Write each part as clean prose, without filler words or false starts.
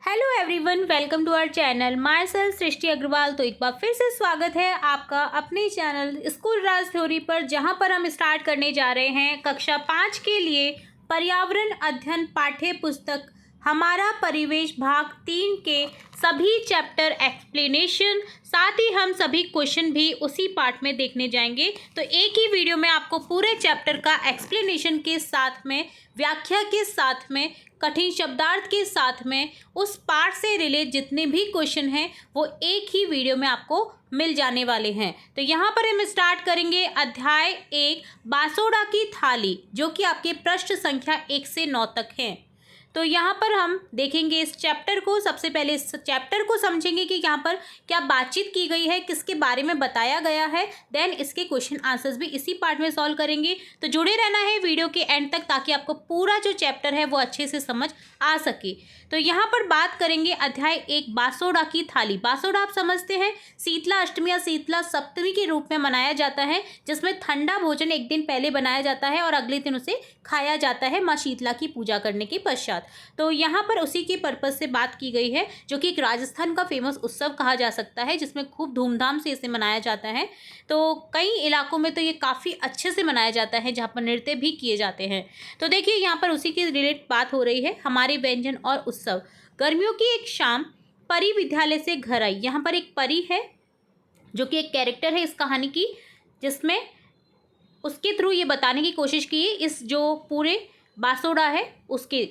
Hello everyone, welcome to our channel. My self Srishti Agarwal. तो एक बार फिर से स्वागत है आपका अपने चैनल स्कूल राज थ्योरी पर, जहां पर हम स्टार्ट करने जा रहे हैं कक्षा 5 के लिए पर्यावरण अध्ययन पाठ्य पुस्तक हमारा परिवेश भाग 3 के सभी चैप्टर एक्सप्लेनेशन, साथ ही हम सभी क्वेश्चन भी उसी पार्ट में देखने जाएंगे। तो एक ही वीडियो में आपको पूरे चैप्टर का एक्सप्लेनेशन के साथ में, व्याख्या के साथ में, कठिन शब्दार्थ के साथ में, उस पार्ट से रिलेट जितने भी क्वेश्चन हैं वो एक ही वीडियो में आपको मिल जाने वाले हैं। तो यहाँ पर हम स्टार्ट करेंगे अध्याय 1 बासोड़ा की थाली, जो कि आपके पृष्ठ संख्या 1 से 9 तक हैं। तो यहाँ पर हम देखेंगे इस चैप्टर को। सबसे पहले इस चैप्टर को समझेंगे कि यहाँ पर क्या बातचीत की गई है, किसके बारे में बताया गया है। देन इसके क्वेश्चन आंसर्स भी इसी पार्ट में सॉल्व करेंगे। तो जुड़े रहना है वीडियो के एंड तक, ताकि आपको पूरा जो चैप्टर है वो अच्छे से समझ आ सके। तो यहाँ पर बात करेंगे अध्याय 1 बासोड़ा की थाली। बासोड़ा आप समझते हैं शीतला अष्टमी या शीतला सप्तमी के रूप में मनाया जाता है, जिसमें ठंडा भोजन एक दिन पहले बनाया जाता है और अगले दिन उसे खाया जाता है माँ शीतला की पूजा करने के पश्चात। तो यहाँ पर उसी के पर्पज से बात की गई है, जो कि एक राजस्थान का फेमस उत्सव कहा जा सकता है, जिसमें खूब धूमधाम से इसे मनाया जाता है। तो कई इलाकों में तो ये काफ़ी अच्छे से मनाया जाता है, जहाँ पर नृत्य भी किए जाते हैं। तो देखिए यहाँ पर उसी के रिलेट बात हो रही है, हमारे व्यंजन और उत्सव। गर्मियों की एक शाम परी विद्यालय से घर आई। यहाँ पर एक परी है जो कि एक कैरेक्टर है इस कहानी की, जिसमें उसके थ्रू ये बताने की कोशिश की इस जो पूरे बासोड़ा है उसके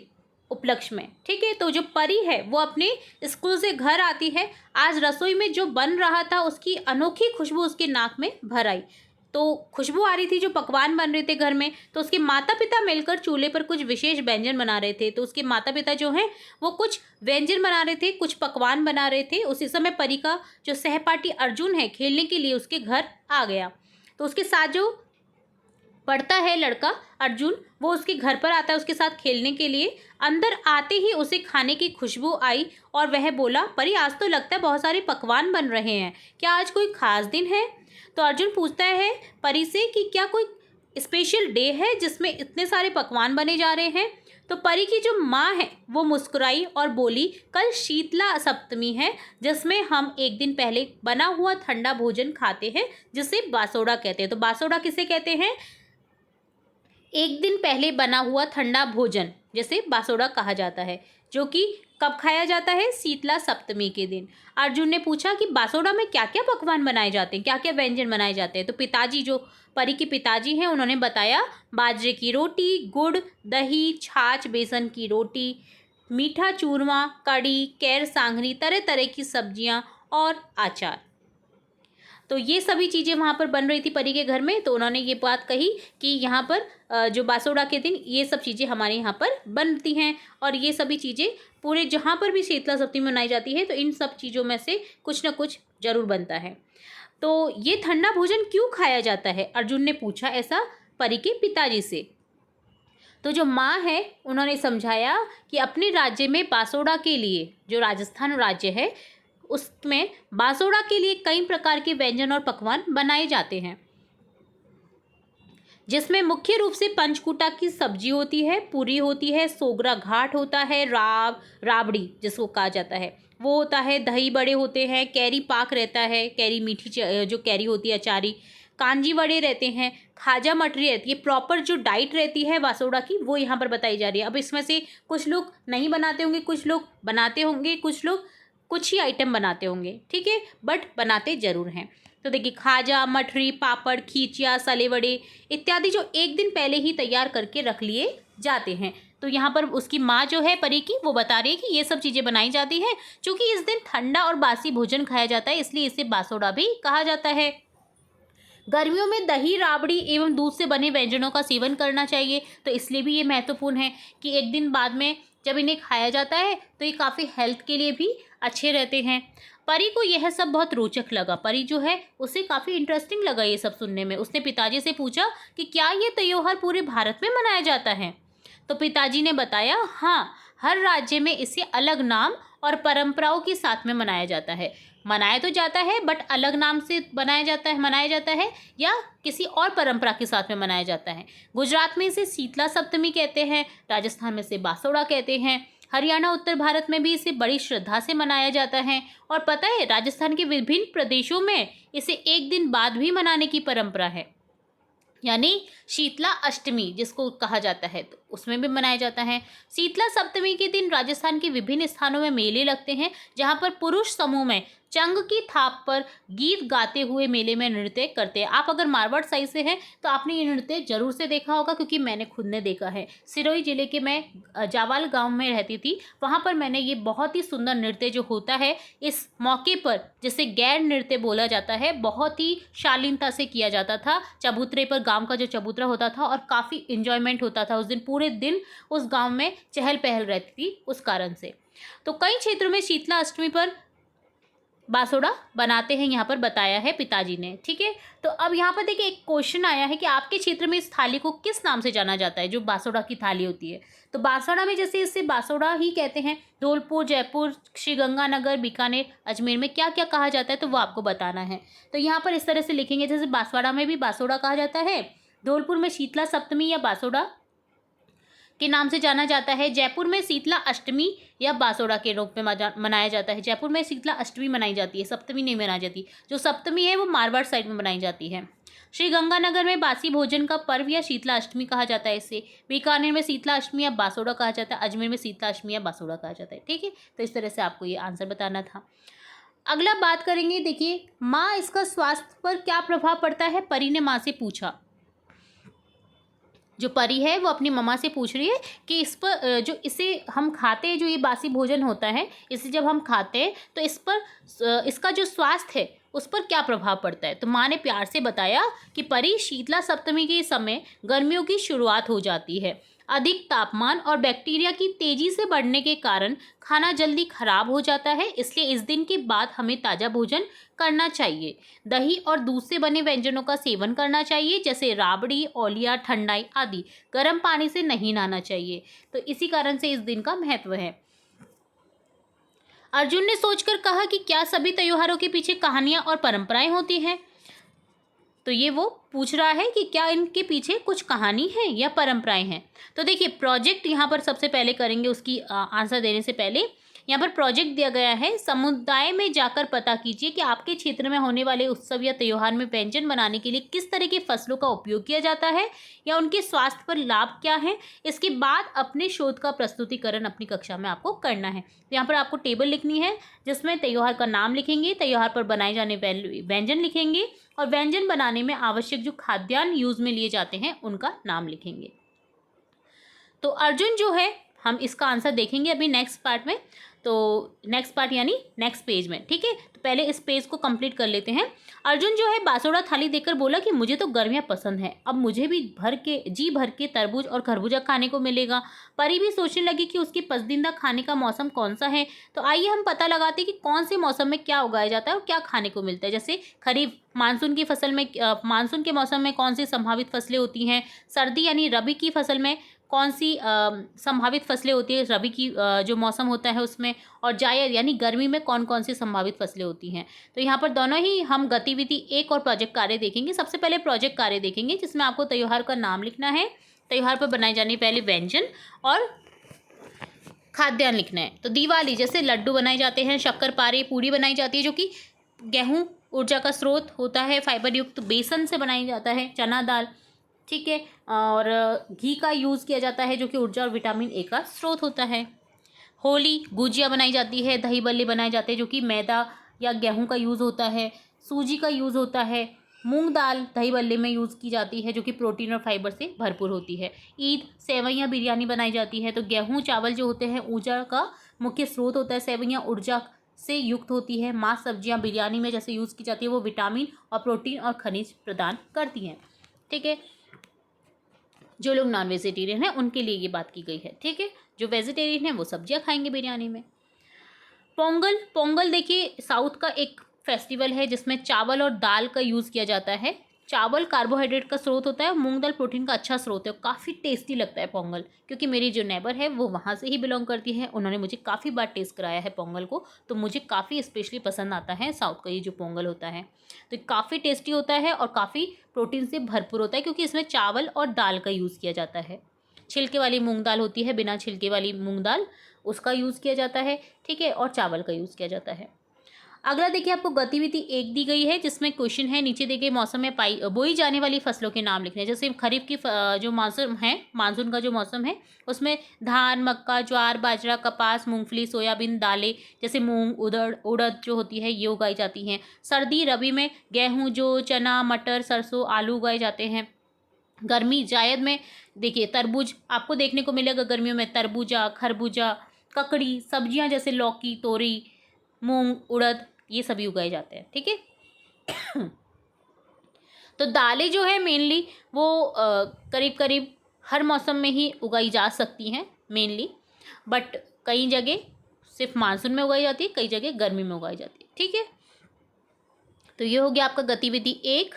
उपलक्ष्य में। ठीक है, तो जो परी है वो अपने स्कूल से घर आती है। आज रसोई में जो बन रहा था उसकी अनोखी खुशबू उसके नाक में भर आई। तो खुशबू आ रही थी, जो पकवान बन रहे थे घर में। तो उसके माता पिता मिलकर चूल्हे पर कुछ विशेष व्यंजन बना रहे थे। तो उसके माता पिता जो हैं वो कुछ व्यंजन बना रहे थे, कुछ पकवान बना रहे थे। उसी समय परी का जो सहपाठी अर्जुन है खेलने के लिए उसके घर आ गया। तो उसके साथ जो पढ़ता है लड़का अर्जुन, वो उसके घर पर आता है उसके साथ खेलने के लिए। अंदर आते ही उसे खाने की खुशबू आई और वह बोला, परी आज तो लगता है बहुत सारे पकवान बन रहे हैं, क्या आज कोई खास दिन है? तो अर्जुन पूछता है परी से कि क्या कोई स्पेशल डे है जिसमें इतने सारे पकवान बने जा रहे हैं? तो परी की जो माँ है वो मुस्कुराई और बोली, कल शीतला सप्तमी है, जिसमें हम एक दिन पहले बना हुआ ठंडा भोजन खाते हैं, जिसे बासोड़ा कहते हैं। तो बासोड़ा किसे कहते हैं? एक दिन पहले बना हुआ ठंडा भोजन, जैसे बासोड़ा कहा जाता है, जो कि कब खाया जाता है? शीतला सप्तमी के दिन। अर्जुन ने पूछा कि बासोड़ा में क्या क्या पकवान बनाए जाते हैं, क्या क्या व्यंजन बनाए जाते हैं? तो पिताजी, जो परी के पिताजी हैं, उन्होंने बताया, बाजरे की रोटी, गुड़, दही, छाछ, बेसन की रोटी, मीठा चूरमा, कड़ी, कैर सांगरी, तरह तरह की सब्जियां और अचार। तो ये सभी चीज़ें वहाँ पर बन रही थी परी के घर में। तो उन्होंने ये बात कही कि यहाँ पर जो बासोड़ा के दिन ये सब चीज़ें हमारे यहाँ पर बनती हैं, और ये सभी चीज़ें पूरे जहाँ पर भी शीतला सप्तमी मनाई जाती है तो इन सब चीज़ों में से कुछ ना कुछ जरूर बनता है। तो ये ठंडा भोजन क्यों खाया जाता है? अर्जुन ने पूछा ऐसा परी के पिताजी से। तो जो माँ है उन्होंने समझाया कि अपने राज्य में बासोड़ा के लिए, जो राजस्थान राज्य है उसमें बासोड़ा के लिए कई प्रकार के व्यंजन और पकवान बनाए जाते हैं, जिसमें मुख्य रूप से पंचकूटा की सब्जी होती है, पूरी होती है, सोगरा घाट होता है, राबड़ी जिसको कहा जाता है वो होता है, दही बड़े होते हैं, कैरी पाक रहता है, कैरी मीठी जो कैरी होती है अचारी, कांजी वड़े रहते हैं, खाजा मटरी रहती है। प्रॉपर जो डाइट रहती है बासोड़ा की वो यहाँ पर बताई जा रही है। अब इसमें से कुछ लोग नहीं बनाते होंगे, कुछ लोग बनाते होंगे, कुछ लोग कुछ ही आइटम बनाते होंगे, ठीक है, बट बनाते जरूर हैं। तो देखिए, खाजा, मठरी, पापड़, खींचिया, सले वड़े इत्यादि जो एक दिन पहले ही तैयार करके रख लिए जाते हैं। तो यहाँ पर उसकी माँ जो है परी की, वो बता रही है कि ये सब चीज़ें बनाई जाती हैं, क्योंकि इस दिन ठंडा और बासी भोजन खाया जाता है, इसलिए इसे बासोड़ा भी कहा जाता है। गर्मियों में दही, राबड़ी एवं दूध से बने व्यंजनों का सेवन करना चाहिए। तो इसलिए भी ये महत्वपूर्ण है कि एक दिन बाद में जब इन्हें खाया जाता है तो ये काफ़ी हेल्थ के लिए भी अच्छे रहते हैं। परी को यह सब बहुत रोचक लगा। परी जो है उसे काफ़ी इंटरेस्टिंग लगा ये सब सुनने में। उसने पिताजी से पूछा कि क्या ये त्योहार पूरे भारत में मनाया जाता है? तो पिताजी ने बताया, हाँ, हर राज्य में इसे अलग नाम और परंपराओं के साथ में मनाया जाता है। मनाया तो जाता है बट अलग नाम से मनाया जाता है या किसी और परंपरा के साथ में मनाया जाता है। गुजरात में इसे शीतला सप्तमी कहते हैं, राजस्थान में इसे बासोड़ा कहते हैं, हरियाणा, उत्तर भारत में भी इसे बड़ी श्रद्धा से मनाया जाता है। और पता है, राजस्थान के विभिन्न प्रदेशों में इसे एक दिन बाद भी मनाने की परंपरा है, यानी शीतला अष्टमी जिसको कहा जाता है, तो उसमें भी मनाया जाता है। शीतला सप्तमी के दिन राजस्थान के विभिन्न स्थानों में मेले लगते हैं, जहां पर पुरुष समूह में चंग की थाप पर गीत गाते हुए मेले में नृत्य करते हैं। आप अगर मारवाड़ साइड से हैं तो आपने ये नृत्य जरूर से देखा होगा, क्योंकि मैंने खुद ने देखा है। सिरोही जिले के मैं जावाल गांव में रहती थी, वहां पर मैंने ये बहुत ही सुंदर नृत्य जो होता है इस मौके पर, जिसे गैर नृत्य बोला जाता है, बहुत ही शालीनता से किया जाता था। चबूतरे पर गांव का जो चबूतरा होता था और काफ़ी इंजॉयमेंट होता था उस दिन, पूरे दिन उस गांव में चहल पहल रहती थी उस कारण से। तो कई क्षेत्रों में शीतला अष्टमी पर बासोड़ा बनाते हैं, यहाँ पर बताया है पिताजी ने। ठीक है, तो अब यहाँ पर देखिए एक क्वेश्चन आया है कि आपके क्षेत्र में इस थाली को किस नाम से जाना जाता है, जो बासोड़ा की थाली होती है। तो बासोड़ा में जैसे इसे बासोड़ा ही कहते हैं। धौलपुर, जयपुर, श्रीगंगानगर, बीकानेर, अजमेर में क्या क्या कहा जाता है, तो वो आपको बताना है। तो यहाँ पर इस तरह से लिखेंगे, जैसे बांसवाड़ा में भी बासोड़ा कहा जाता है, धौलपुर में शीतला सप्तमी या बासोड़ा के नाम से जाना जाता है, जयपुर में शीतला अष्टमी या बासोड़ा के रूप में मनाया जाता है। जयपुर में शीतला अष्टमी मनाई जाती है, सप्तमी नहीं मनाई जाती। जो सप्तमी है वो मारवाड़ साइड में मनाई जाती है। श्रीगंगानगर में बासी भोजन का पर्व या शीतला अष्टमी कहा जाता है इसे। बीकानेर में शीतला अष्टमी या बासोड़ा कहा जाता है। अजमेर में शीतला अष्टमी या बासोड़ा कहा जाता है। ठीक है, तो इस तरह से आपको ये आंसर बताना था। अगला बात करेंगे, देखिए माँ, इसका स्वास्थ्य पर क्या प्रभाव पड़ता है, परी ने माँ से पूछा। जो परी है वो अपनी मम्मा से पूछ रही है कि इस पर जो इसे हम खाते हैं, जो ये बासी भोजन होता है, इसे जब हम खाते हैं तो इस पर इसका जो स्वास्थ्य है उस पर क्या प्रभाव पड़ता है। तो माँ ने प्यार से बताया कि परी, शीतला सप्तमी के समय गर्मियों की शुरुआत हो जाती है। अधिक तापमान और बैक्टीरिया की तेजी से बढ़ने के कारण खाना जल्दी खराब हो जाता है, इसलिए इस दिन के बाद हमें ताज़ा भोजन करना चाहिए। दही और दूध से बने व्यंजनों का सेवन करना चाहिए, जैसे राबड़ी, औलिया, ठंडाई आदि। गर्म पानी से नहीं नहाना चाहिए। तो इसी कारण से इस दिन का महत्व है। अर्जुन ने सोचकर कहा कि क्या सभी त्योहारों के पीछे कहानियां और परंपराएं होती हैं। तो ये वो पूछ रहा है कि क्या इनके पीछे कुछ कहानी है या परंपराएं हैं। तो देखिए प्रोजेक्ट यहाँ पर सबसे पहले करेंगे, उसकी आंसर देने से पहले यहाँ पर प्रोजेक्ट दिया गया है। समुदाय में जाकर पता कीजिए कि आपके क्षेत्र में होने वाले उत्सव या त्योहार में व्यंजन बनाने के लिए किस तरह के फसलों का उपयोग किया जाता है या उनके स्वास्थ्य पर लाभ क्या है। इसके बाद अपने शोध का प्रस्तुतिकरण अपनी कक्षा में आपको करना है। तो यहाँ पर आपको टेबल लिखनी है, जिसमें त्योहार का नाम लिखेंगे, त्योहार पर बनाए जाने व्यंजन लिखेंगे और व्यंजन बनाने में आवश्यक जो खाद्यान्न यूज में लिए जाते हैं उनका नाम लिखेंगे। तो अर्जुन जो है, हम इसका आंसर देखेंगे अभी नेक्स्ट पार्ट में। तो नेक्स्ट पार्ट यानी नेक्स्ट पेज में। ठीक है, तो पहले इस पेज को कंप्लीट कर लेते हैं। अर्जुन जो है बासोड़ा थाली देखकर बोला कि मुझे तो गर्मियाँ पसंद है, अब मुझे भी जी भर के तरबूज और खरबूजा खाने को मिलेगा। परी भी सोचने लगी कि उसकी पसंदीदा खाने का मौसम कौन सा है। तो आइए हम पता लगाते हैं कि कौन से मौसम में क्या उगाया जाता है और क्या खाने को मिलता है। जैसे खरीफ, मानसून की फसल में मानसून के मौसम में कौन सी संभावित फसलें होती हैं। सर्दी यानी रबी की फसल में कौन सी संभावित फसलें होती है, रबी की जो मौसम होता है उसमें। और जायद यानी गर्मी में कौन कौन सी संभावित फसलें होती हैं। तो यहाँ पर दोनों ही हम गतिविधि एक और प्रोजेक्ट कार्य देखेंगे। सबसे पहले प्रोजेक्ट कार्य देखेंगे, जिसमें आपको त्योहार का नाम लिखना है, त्योहार पर बनाए जाने पहले व्यंजन और खाद्यान्न लिखना है। तो दिवाली जैसे लड्डू बनाए जाते हैं, शक्करपारे, पूड़ी बनाई जाती है, जो कि गेहूँ ऊर्जा का स्रोत होता है। फाइबर युक्त बेसन से बनाई जाता है, चना दाल। ठीक है, और घी का यूज़ किया जाता है, जो कि ऊर्जा और विटामिन ए का स्रोत होता है। होली, गुजिया बनाई जाती है, दही बल्ले बनाए जाते हैं, जो कि मैदा या गेहूं का यूज़ होता है। सूजी का यूज़ होता है। मूंग दाल दही बल्ले में यूज़ की जाती है, जो कि प्रोटीन और फाइबर से भरपूर होती है। ईद, सेवैयाँ, बिरयानी बनाई जाती है। तो गेहूँ चावल जो होते हैं ऊर्जा का मुख्य स्रोत होता है। सेवैयाँ ऊर्जा से युक्त होती है। मांस सब्जियाँ बिरयानी में जैसे यूज़ की जाती है, वो विटामिन और प्रोटीन और खनिज प्रदान करती हैं। ठीक है, जो लोग नॉन वेजिटेरियन हैं उनके लिए ये बात की गई है। ठीक है, जो वेजिटेरियन है वो सब्जियां खाएंगे बिरयानी में। पोंगल देखिए साउथ का एक फेस्टिवल है, जिसमें चावल और दाल का यूज़ किया जाता है। चावल कार्बोहाइड्रेट का स्रोत होता है, मूंग दाल प्रोटीन का अच्छा स्रोत है। काफ़ी टेस्टी लगता है पोंगल, क्योंकि मेरी जो नेबर है वो वहाँ से ही बिलोंग करती है। उन्होंने मुझे काफ़ी बार टेस्ट कराया है पोंगल को, तो मुझे काफ़ी स्पेशली पसंद आता है साउथ का ये जो पोंगल होता है। तो काफ़ी टेस्टी होता है और काफ़ी प्रोटीन से भरपूर होता है, क्योंकि इसमें चावल और दाल का यूज़ किया जाता है। छिलके वाली मूंग दाल होती है, बिना छिलके वाली मूंग दाल उसका यूज़ किया जाता है, ठीक है, और चावल का यूज़ किया जाता है। अगला देखिए आपको गतिविधि 1 दी गई है जिसमें क्वेश्चन है नीचे दिए गए मौसम में बोई जाने वाली फसलों के नाम लिखने हैं। जैसे खरीफ की जो मौसम है, मानसून का जो मौसम है उसमें धान, मक्का, ज्वार, बाजरा, कपास, मूंगफली, सोयाबीन, दालें जैसे मूंग, उड़द जो होती है ये उगाई जाती हैं। सर्दी रबी में गेहूँ, जौ, चना, मटर, सरसों, आलू उगाए जाते हैं। गर्मी जायद में देखिए तरबूज आपको देखने को मिलेगा गर्मियों में, तरबूजा, खरबूजा, ककड़ी, सब्जियां जैसे लौकी, तोरी, मूंग, उड़द ये सभी उगाए जाते हैं, ठीक है। तो दालें जो है मेनली वो करीब करीब हर मौसम में ही उगाई जा सकती हैं मेनली, बट कई जगह सिर्फ मानसून में उगाई जाती है, कई जगह गर्मी में उगाई जाती है, ठीक है। तो ये हो गया आपका गतिविधि 1।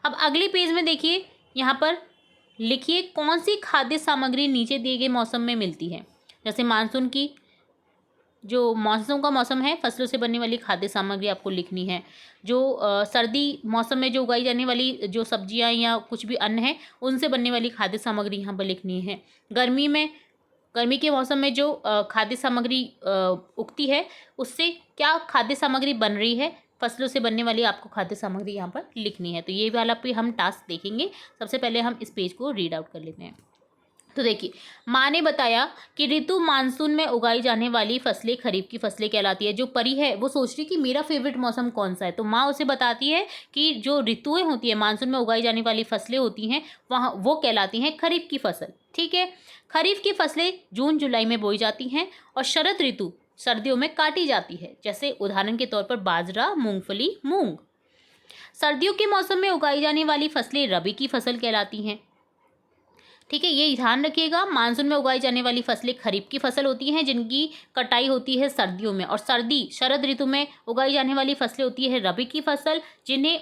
अब अगले पेज में देखिए यहाँ पर लिखिए कौन सी खाद्य सामग्री नीचे दिए गए मौसम में मिलती है। जैसे मानसून की जो मानसून का मौसम है, फसलों से बनने वाली खाद्य सामग्री आपको लिखनी है। जो सर्दी मौसम में जो उगाई जाने वाली जो सब्जियां या कुछ भी अन्न है उनसे बनने वाली खाद्य सामग्री यहाँ पर लिखनी है। गर्मी के मौसम में जो खाद्य सामग्री उगती है उससे क्या खाद्य सामग्री बन रही है, फसलों से बनने वाली आपको खाद्य सामग्री यहाँ पर लिखनी है। तो ये वाला पे हम टास्क देखेंगे। सबसे पहले हम इस पेज को रीड आउट कर लेते हैं। तो देखिए माँ ने बताया कि ऋतु मानसून में उगाई जाने वाली फसलें खरीफ की फसलें कहलाती है। जो परी है वो सोच रही कि मेरा फेवरेट मौसम कौन सा है, तो माँ उसे बताती है कि जो ऋतुएं होती है मानसून में उगाई जाने वाली फसलें होती हैं वहाँ वो कहलाती हैं खरीफ की फसल, ठीक है। खरीफ की फसलें जून जुलाई में बोई जाती हैं और शरद ऋतु सर्दियों में काटी जाती है। जैसे उदाहरण के तौर पर बाजरा, मूंगफली, मूंग। सर्दियों के मौसम में उगाई जाने वाली फसलें रबी की फसल कहलाती हैं, ठीक है। ये ध्यान रखिएगा, मानसून में उगाई जाने वाली फसलें खरीफ की फसल होती हैं जिनकी कटाई होती है सर्दियों में, और शरद ऋतु में उगाई जाने वाली फसलें होती है रबी की फसल जिन्हें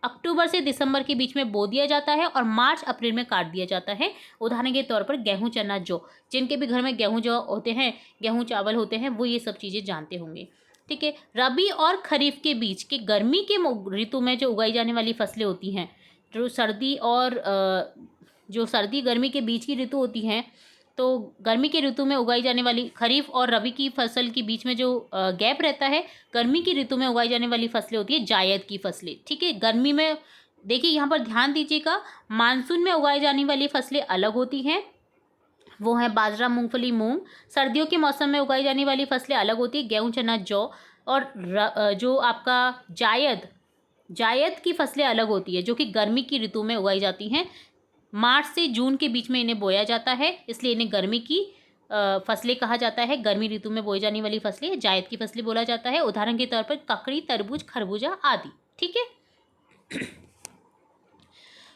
अक्टूबर से दिसंबर के बीच में बो दिया जाता है और मार्च अप्रैल में काट दिया जाता है। उदाहरण के तौर पर गेहूं, चना, जौ, जिनके भी घर में गेहूं जौ होते हैं, गेहूं चावल होते हैं, वो ये सब चीज़ें जानते होंगे, ठीक है। रबी और खरीफ के बीच के गर्मी के ऋतु में जो उगाई जाने वाली फसलें होती हैं, जो सर्दी गर्मी के बीच की ऋतु होती हैं, तो गर्मी की ऋतु में उगाई जाने वाली खरीफ और रबी की फसल के बीच में जो गैप रहता है, गर्मी की ऋतु में उगाई जाने वाली फसलें होती है जायद की फसलें, ठीक है। गर्मी में देखिए यहाँ पर ध्यान दीजिएगा, मानसून में उगाई जाने वाली फसलें अलग होती हैं, वो है बाजरा, मूंगफली, मूंग। सर्दियों के मौसम में उगाई जाने वाली फसलें अलग होती है, गेहूँ, चना, जौ। और जो आपका जायद की फसलें अलग होती है जो कि गर्मी की ऋतु में उगाई जाती हैं। मार्च से जून के बीच में इन्हें बोया जाता है, इसलिए इन्हें गर्मी की फसलें कहा जाता है। गर्मी ऋतु में बोई जाने वाली फसलें जायद की फसलें बोला जाता है। उदाहरण के तौर पर ककड़ी, तरबूज, खरबूजा आदि, ठीक है।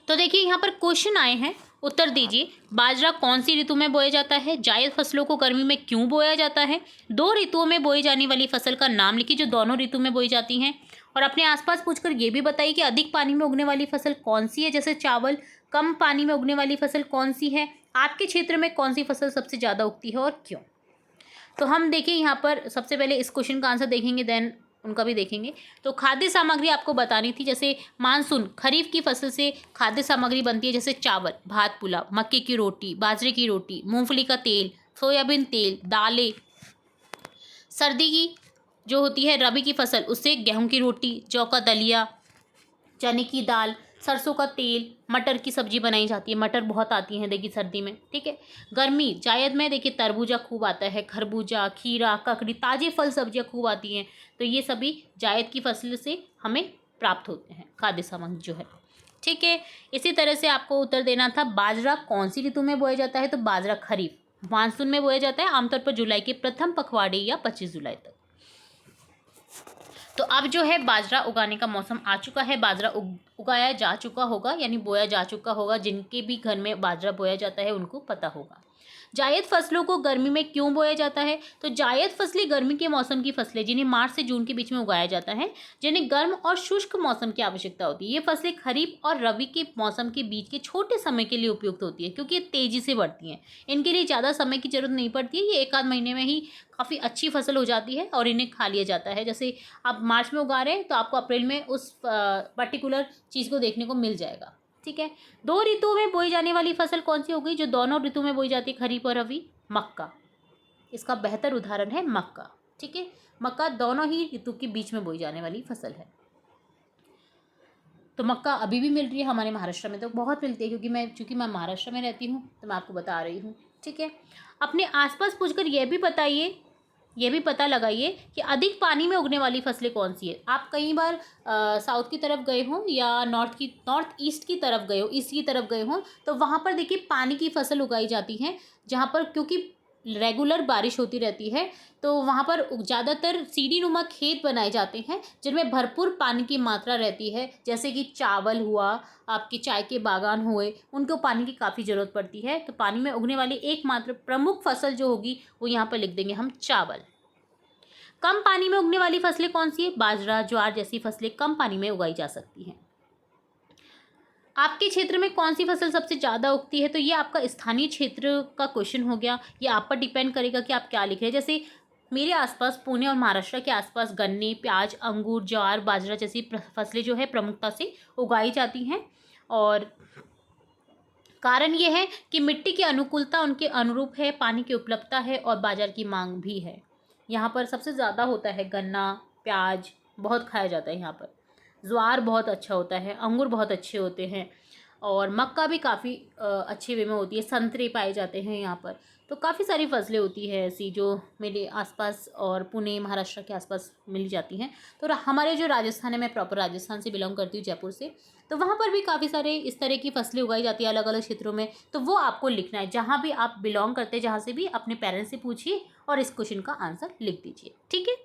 तो देखिए यहाँ पर क्वेश्चन आए हैं, उत्तर दीजिए। बाजरा कौन सी ऋतु में बोया जाता है? जायद फसलों को गर्मी में क्यों बोया जाता है? दो ऋतुओं में बोई जाने वाली फसल का नाम लिखिए जो दोनों ऋतु में बोई जाती हैं। और अपने आसपास पूछकर ये भी बताइए कि अधिक पानी में उगने वाली फसल कौन सी है, जैसे चावल। कम पानी में उगने वाली फसल कौन सी है? आपके क्षेत्र में कौन सी फसल सबसे ज़्यादा उगती है और क्यों? तो हम देखिए यहाँ पर सबसे पहले इस क्वेश्चन का आंसर देखेंगे, देन उनका भी देखेंगे। तो खाद्य सामग्री आपको बतानी थी, जैसे मानसून खरीफ की फसल से खाद्य सामग्री बनती है, जैसे चावल, भात, पुलाव, मक्के की रोटी, बाजरे की रोटी, मूंगफली का तेल, सोयाबीन तेल, दालें। सर्दी की जो होती है रबी की फसल, उससे गेहूं की रोटी, जौ का दलिया, चने की दाल, सरसों का तेल, मटर की सब्जी बनाई जाती है। मटर बहुत आती हैं देखिए सर्दी में, ठीक है। गर्मी जायद में देखिए तरबूजा खूब आता है, खरबूजा, खीरा, ककड़ी, ताजे फल सब्जियां खूब आती हैं। तो ये सभी जायद की फसल से हमें प्राप्त होते हैं खाद्य सामग्री जो है, ठीक है। इसी तरह से आपको उत्तर देना था, बाजरा कौन सी ऋतु में बोया जाता है? तो बाजरा खरीफ मानसून में बोया जाता है, आमतौर पर जुलाई के प्रथम पखवाड़े या 25 जुलाई तक। तो अब जो है बाजरा उगाने का मौसम आ चुका है, बाजरा उगाया जा चुका होगा, यानी बोया जा चुका होगा। जिनके भी घर में बाजरा बोया जाता है उनको पता होगा। जायद फसलों को गर्मी में क्यों बोया जाता है? तो जायद फसलें गर्मी के मौसम की फसलें जिन्हें मार्च से जून के बीच में उगाया जाता है, जिन्हें गर्म और शुष्क मौसम की आवश्यकता होती है। ये फसलें खरीफ और रबी के मौसम के बीच के छोटे समय के लिए उपयुक्त होती है, क्योंकि ये तेजी से बढ़ती हैं। इनके लिए ज़्यादा समय की जरूरत नहीं पड़ती है, ये एक आध महीने में ही काफ़ी अच्छी फसल हो जाती है और इन्हें खा लिया जाता है। जैसे आप मार्च में उगा रहे हैं तो आपको अप्रैल में उस पर्टिकुलर चीज़ को देखने को मिल जाएगा, ठीक है। दो ऋतुओं में बोई जाने वाली फसल कौन सी हो गई जो दोनों ऋतु में बोई जाती है, खरीफ और रबी? मक्का। इसका बेहतर उदाहरण है मक्का। ठीक है, मक्का दोनों ही ऋतु के बीच में बोई जाने वाली फसल है। तो मक्का अभी भी मिल रही है हमारे महाराष्ट्र में, तो बहुत मिलती है, क्योंकि मैं महाराष्ट्र में रहती हूँ तो मैं आपको बता रही हूँ। ठीक है, अपने आसपास पूछकर ये भी पता लगाइए कि अधिक पानी में उगने वाली फसलें कौन सी है। आप कई बार साउथ की तरफ गए हों या नॉर्थ ईस्ट की तरफ गए हो, ईस्ट की तरफ गए हों, तो वहाँ पर देखिए पानी की फसल उगाई जाती हैं, जहाँ पर क्योंकि रेगुलर बारिश होती रहती है, तो वहाँ पर ज़्यादातर सीढ़ी नुमा खेत बनाए जाते हैं जिनमें भरपूर पानी की मात्रा रहती है। जैसे कि चावल हुआ, आपके चाय के बागान हुए, उनको पानी की काफ़ी ज़रूरत पड़ती है। तो पानी में उगने वाली एकमात्र प्रमुख फसल जो होगी वो यहाँ पर लिख देंगे हम, चावल। कम पानी में उगने वाली फसलें कौन सी है? बाजरा, ज्वार जैसी फसलें कम पानी में उगाई जा सकती हैं। आपके क्षेत्र में कौन सी फसल सबसे ज़्यादा उगती है? तो ये आपका स्थानीय क्षेत्र का क्वेश्चन हो गया। ये आप पर डिपेंड करेगा कि आप क्या लिख रहे हैं। जैसे मेरे आसपास पुणे और महाराष्ट्र के आसपास गन्ने, प्याज, अंगूर, ज्वार, बाजरा जैसी फसलें जो है प्रमुखता से उगाई जाती हैं। और कारण ये है कि मिट्टी की अनुकूलता उनके अनुरूप है, पानी की उपलब्धता है और बाजार की मांग भी है। यहाँ पर सबसे ज़्यादा होता है गन्ना, प्याज बहुत खाया जाता है यहाँ पर, ज्वार बहुत अच्छा होता है, अंगूर बहुत अच्छे होते हैं और मक्का भी काफ़ी अच्छे वे में होती है, संतरे पाए जाते हैं यहाँ पर। तो काफ़ी सारी फसलें होती है ऐसी जो मेरे आसपास और पुणे महाराष्ट्र के आसपास मिल जाती हैं। तो हमारे जो राजस्थान है, मैं प्रॉपर राजस्थान से बिलोंग करती हूँ, जयपुर से, तो वहाँ पर भी काफ़ी सारे इस तरह की फसलें उगाई जाती है अलग अलग क्षेत्रों में। तो वो आपको लिखना है, जहाँ भी आप बिलोंग करते हैं, जहाँ से भी अपने पेरेंट्स से पूछिए और इस क्वेश्चन का आंसर लिख दीजिए। ठीक है,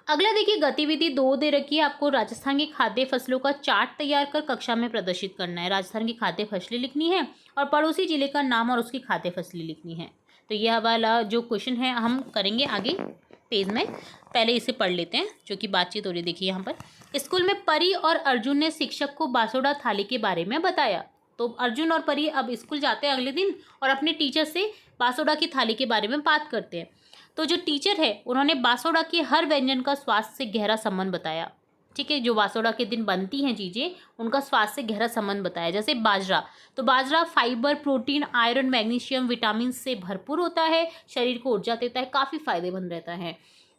अगला देखिए गतिविधि 2 दे रखी है आपको। राजस्थान की खाद्य फसलों का चार्ट तैयार कर कक्षा में प्रदर्शित करना है। राजस्थान की खाद्य फसलें लिखनी है और पड़ोसी जिले का नाम और उसकी खाद्य फसलें लिखनी है। तो यह वाला जो क्वेश्चन है हम करेंगे आगे पेज में, पहले इसे पढ़ लेते हैं जो कि बातचीत हो रही है। देखिए यहाँ पर, स्कूल में परी और अर्जुन ने शिक्षक को बासोड़ा थाली के बारे में बताया। तो अर्जुन और परी अब स्कूल जाते हैं अगले दिन और अपने टीचर से बासोड़ा की थाली के बारे में बात करते हैं। तो जो टीचर है उन्होंने बासोड़ा के हर व्यंजन का स्वास्थ्य से गहरा संबंध बताया। ठीक है, जो बासोड़ा के दिन बनती हैं चीज़ें उनका स्वास्थ्य से गहरा संबंध बताया। जैसे बाजरा, तो बाजरा fibre, protein, iron, magnesium, vitamin से भरपूर होता है, शरीर को ऊर्जा देता है, काफ़ी फायदेमंद रहता है।